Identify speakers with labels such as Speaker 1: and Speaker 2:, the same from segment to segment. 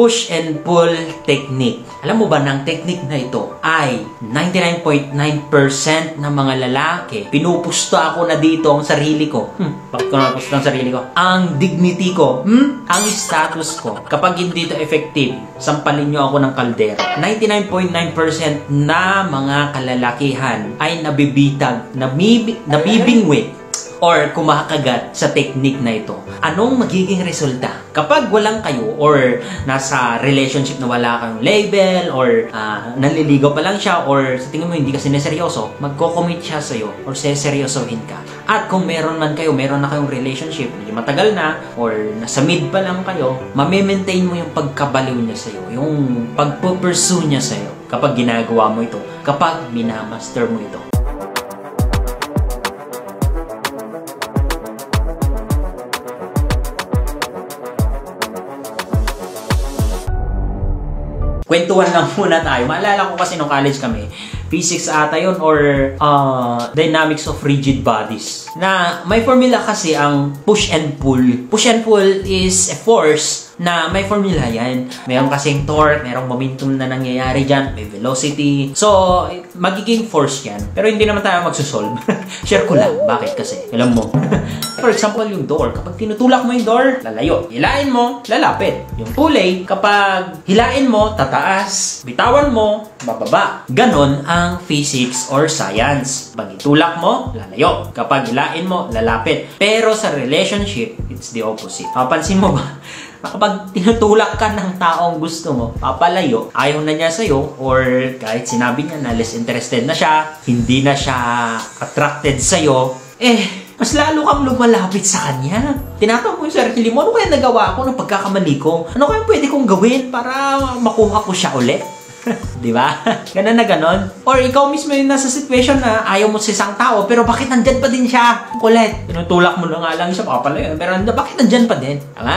Speaker 1: push and pull technique. Alam mo ba ng technique na ito ay 99.9% ng mga lalaki, pinupusto ako na dito ang sarili ko. Bakit ko napusto ang sarili ko? Ang dignity ko, ang status ko. Kapag hindi ito effective, sampalin nyo ako ng kaldero. 99.9% na mga kalalakihan ay nabibitag, nabibingwit, or kumakagat sa technique na ito. Anong magiging resulta? Kapag walang kayo or nasa relationship na wala kang label or naliligaw pa lang siya or sa tingin mo hindi ka sineseryoso, magko-commit siya sa'yo or seseryosohin ka. At kung meron man kayo, meron na kayong relationship, hindi matagal na or nasa mid pa lang kayo, mamimaintain mo yung pagkabaliw niya sa'yo, yung pagpupursue niya sa'yo kapag ginagawa mo ito, kapag minamaster mo ito. Kwentuhan lang muna tayo. Maalala ko kasi nung college kami, physics ata yun or dynamics of rigid bodies. Na may formula kasi ang push and pull. Push and pull is a force na may formula yan. Mayroon kasing torque, mayroong momentum na nangyayari dyan, may velocity. So, magiging force yan. Pero hindi naman tayo magsusolve. Share ko lang. Bakit kasi? Alam mo. For example, yung door. Kapag tinutulak mo yung door, lalayo. Hilain mo, lalapit. Yung pulley, kapag hilain mo, tataas. Bitawan mo, bababa. Ganon ang physics or science. Pag itulak mo, lalayo. Kapag hilain mo, lalapit. Pero sa relationship, it's the opposite. Papansin mo ba? Kapag tinutulak ka ng taong gusto mo, papalayo, ayaw na niya sa'yo, or kahit sinabi niya na less interested na siya, hindi na siya attracted sa'yo, mas lalo kang lumalapit sa kanya. Tinatanong mo yung sarili mo, ano kaya nagawa ko ng pagkakamali ko? Ano kaya pwede kong gawin para makuha ko siya ulit? Diba? Ganon na ganon. Or ikaw mismo yung nasa situation na ayaw mo sa isang tao, pero bakit nandyan pa din siya? Kulit. Tinutulak mo na nga lang siya, papalayo. Pero bakit nandyan pa din? Tama?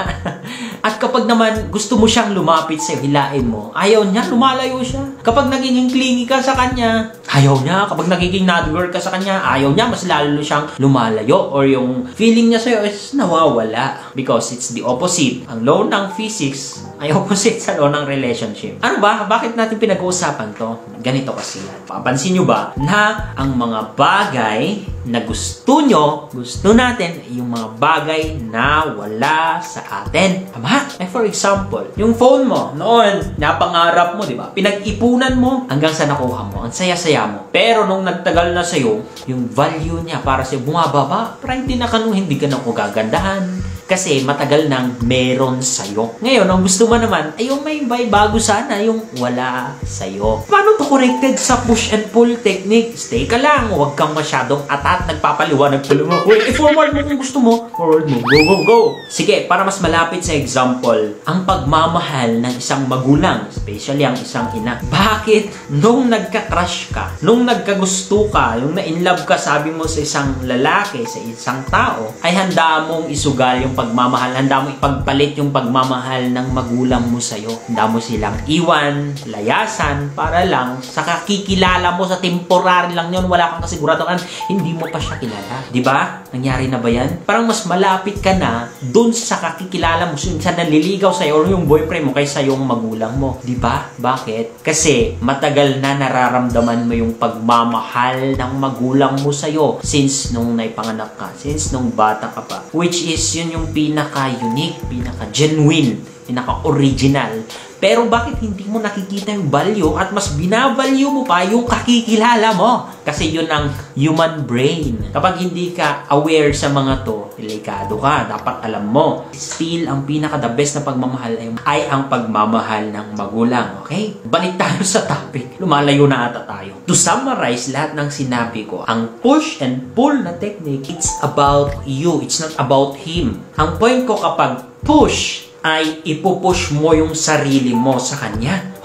Speaker 1: At kapag naman gusto mo siyang lumapit sa'yo, hilain mo, ayaw niya, lumalayo siya. Kapag nagiging clingy ka sa kanya, ayaw niya. Kapag nagiging nudger ka sa kanya, ayaw niya, mas lalo siyang lumalayo. Or yung feeling niya sa'yo is nawawala. Because it's the opposite. Ang law ng physics ay opposite sa law ng relationship. Ano ba? Bakit natin pinag-uusapan to? Ganito kasi yan. Papansin nyo ba na ang mga bagay na gusto nyo, gusto natin, yung mga bagay na wala sa atin. Tama? For example, yung phone mo, noon, napangarap mo, di ba? Pinag-ipunan mo hanggang sa nakuha mo. Ang saya-saya mo. Pero nung nagtagal na sa'yo, yung value niya para sa'yo bumababa. Para hindi na na gagandahan. Kasi matagal nang meron sa'yo. Ngayon, ang gusto mo naman ay yung may bago sana, yung wala sa'yo. Paano to connected sa push and pull technique? Stay ka lang. Huwag kang masyadong atat. Nagpapaliwanag pa lang ako. I-forward mo kung gusto mo. Forward mo. Go, go, go. Sige, para mas malapit sa example, ang pagmamahal ng isang magulang, especially ang isang ina. Bakit nung nagka-crush ka, nung nagkagusto ka, nung na-inlove ka, sabi mo sa isang lalaki, sa isang tao, ay handa mong isugal yung pagmamahal, handa mo ipagpalit yung pagmamahal ng magulang mo sa'yo. Handa mo silang iwan, layasan, para lang sa kakikilala mo sa temporary lang yun, wala kang kasiguraduhan, hindi mo pa siya kilala. Diba? Nangyari na ba yan? Parang mas malapit ka na dun sa kakikilala mo, sa naliligaw sa'yo or yung boyfriend mo kaysa yung magulang mo. Diba? Bakit? Kasi matagal na nararamdaman mo yung pagmamahal ng magulang mo sa'yo since nung naipanganak ka, since nung bata ka pa. Which is yun yung pinaka-unique, pinaka-genuine, pinaka-original. Pero bakit hindi mo nakikita yung value at mas binavalue mo pa yung kakikilala mo? Kasi yun ang human brain. Kapag hindi ka aware sa mga to, delikado ka. Dapat alam mo. Still, ang pinaka-the best na pagmamahal ay ang pagmamahal ng magulang. Okay? Balik tayo sa topic. Lumalayo na ata tayo. To summarize lahat ng sinabi ko, ang push and pull na technique, it's about you. It's not about him. Ang point ko kapag push, ay ipupush mo yung sarili mo sa kanya.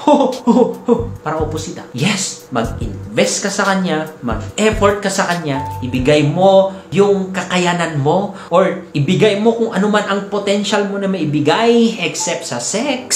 Speaker 1: Parang opposite. Yes, mag-invest ka sa kanya, mag-effort ka sa kanya, ibigay mo yung kakayanan mo, or ibigay mo kung ano man ang potential mo na maibigay, except sa sex.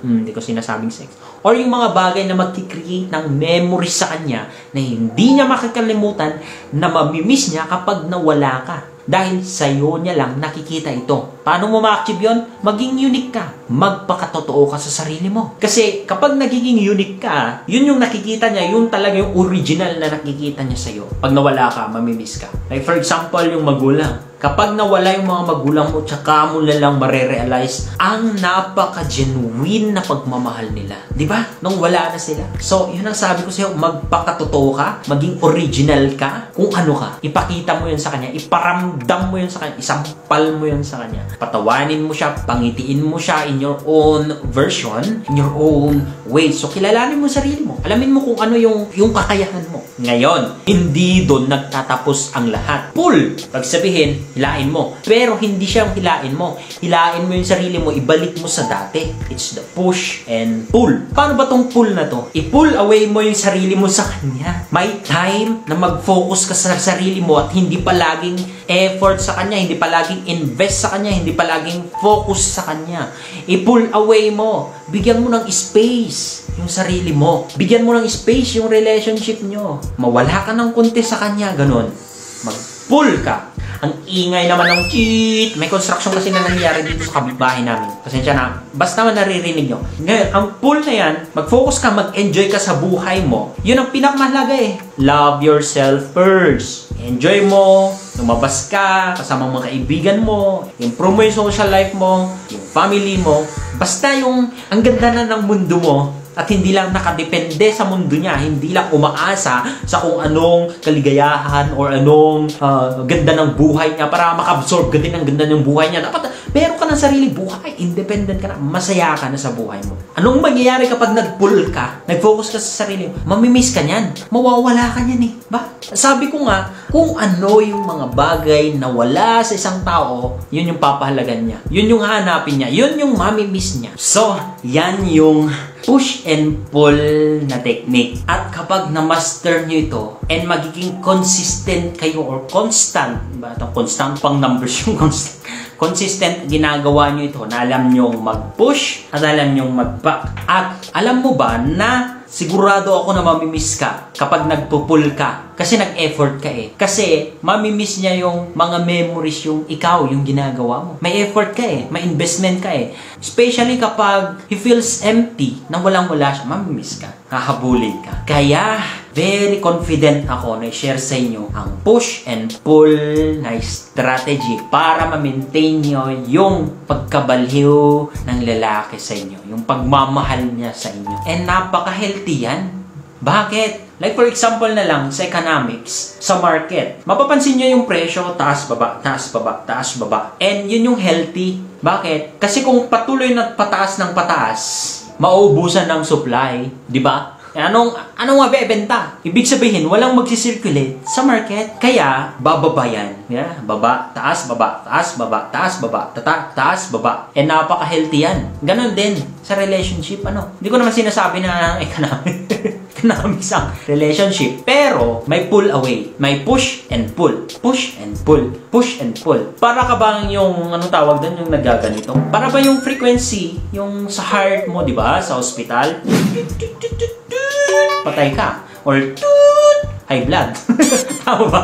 Speaker 1: Hindi ko sinasabing sex. Or yung mga bagay na mag-create ng memories sa kanya na hindi niya makakalimutan, na mamimiss niya kapag nawala ka. Dahil sa'yo niya lang nakikita ito. Paano mo ma-achieve yun? Maging unique ka. Magpakatotoo ka sa sarili mo. Kasi kapag nagiging unique ka, yun yung nakikita niya, yun talaga yung original na nakikita niya sa'yo. Pag nawala ka, mamimiss ka. Like for example, yung magulang. Kapag nawala yung mga magulang mo, tsaka mo na lang marerealize ang napaka-genuine na pagmamahal nila. Di ba? Nung wala na sila. So, yun ang sabi ko sa'yo, magpakatotoo ka, maging original ka, kung ano ka. Ipakita mo yun sa kanya, iparamdam mo yun sa kanya, isampal mo yun sa kanya. Patawanin mo siya, pangitiin mo siya in your own version, in your own way. So, kilalanin mo sarili mo. Alamin mo kung ano yung kakayahan mo. Ngayon, hindi doon nagtatapos ang lahat. Pull! Pag sabihin, hilain mo. Pero hindi siyang hilain mo. Hilain mo yung sarili mo, ibalik mo sa dati. It's the push and pull. Paano ba tong pull na to? I-pull away mo yung sarili mo sa kanya. May time na mag-focus ka sa sarili mo at hindi palaging effort sa kanya, hindi palaging invest sa kanya, hindi palaging focus sa kanya. I-pull away mo. Bigyan mo ng space yung sarili mo. Bigyan mo ng space yung relationship nyo. Mawala ka ng konti sa kanya, ganun. Mag-pull ka. Ang ingay naman ng cheat. May construction kasi na nangyayari dito sa kapitbahay namin. Pasensya na. Basta man naririnig nyo. Ngayon, ang pull na yan, mag-focus ka, mag-enjoy ka sa buhay mo. Yun ang pinakamahalaga eh. Love yourself first. Enjoy mo, lumabas ka, kasama mga kaibigan mo, improve mo yung social life mo, yung family mo. Basta yung ang ganda na ng mundo mo, at hindi lang nakadepende sa mundo niya, hindi lang umaasa sa kung anong kaligayahan or anong ganda ng buhay niya para maka-absorb ka din ang ganda ng buhay niya. Dapat meron ka ng sarili buhay, independent ka na, masaya ka na sa buhay mo. Anong mangyayari kapag nag-pull ka, nag-focus ka sa sarili mo? Mamimiss ka niyan. Mawawala ka niyan eh. Ba? Sabi ko nga, kung ano yung mga bagay na wala sa isang tao, yun yung papahalagan niya. Yun yung hahanapin niya. Yun yung mamimiss niya. So, yan yung push and pull na technique. At kapag na-master nyo ito, and magiging consistent kayo or constant, diba? Itong constant pang numbers yung consistent ginagawa nyo ito na alam nyo mag-push at alam nyo mag-back. At alam mo ba na sigurado ako na mamimiss ka kapag nagpo-pull ka. Kasi nag-effort ka eh. Kasi mamimiss niya yung mga memories yung ikaw, yung ginagawa mo. May effort ka eh. May investment ka eh. Especially kapag he feels empty, na walang-wala siya, mamimiss ka. Hahabulin ka. Kaya, very confident ako na i-share sa inyo ang push and pull na strategy para ma-maintain nyo yung pagkabaliw ng lalaki sa inyo. Yung pagmamahal niya sa inyo. And napaka-healthy yan. Bakit? Like for example na lang, sa economics, sa market. Mapapansin nyo yung presyo, taas, baba, taas, baba, taas, baba. And yun yung healthy. Bakit? Kasi kung patuloy na pataas ng pataas, mauubusan ng supply. Di ba? Anong mabebenta? Ibig sabihin, walang magsisirculate sa market. Kaya, bababa yan. Yeah? Baba, taas, baba, taas, baba, taas, baba, taas, baba. And napaka-healthy yan. Ganon din sa relationship. Hindi ko naman sinasabi na economics ang relationship. Pero, may pull away. May push and pull. Push and pull. Push and pull. Para ka bang yung, anong tawag doon, yung nagaganito? Para ba yung frequency, yung sa heart mo, di ba? Sa hospital? Patay ka. Or high blood. Tama ba?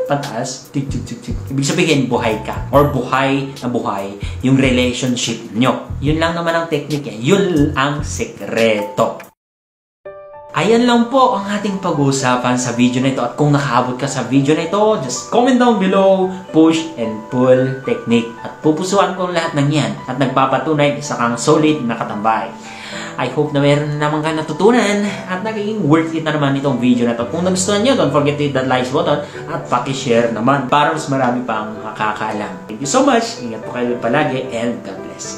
Speaker 1: Pataas. Ibig sabihin, buhay ka. Or buhay na buhay yung relationship nyo. Yun lang naman ang technique eh. Yun ang sekreto. Ayan lang po ang ating pag-uusapan sa video na ito. At kung nakaabot ka sa video na ito, just comment down below, push and pull technique. At pupusuan ko lahat ng yan. At nagpapatunay isa kang solid na katambay. I hope na meron na naman kayo natutunan at nagiging worth it na naman itong video na ito. Kung nagustuhan nyo, don't forget to hit that like button at paki-share naman para mas marami pang makakaalam. Thank you so much. Ingat po kayo palagi and God bless.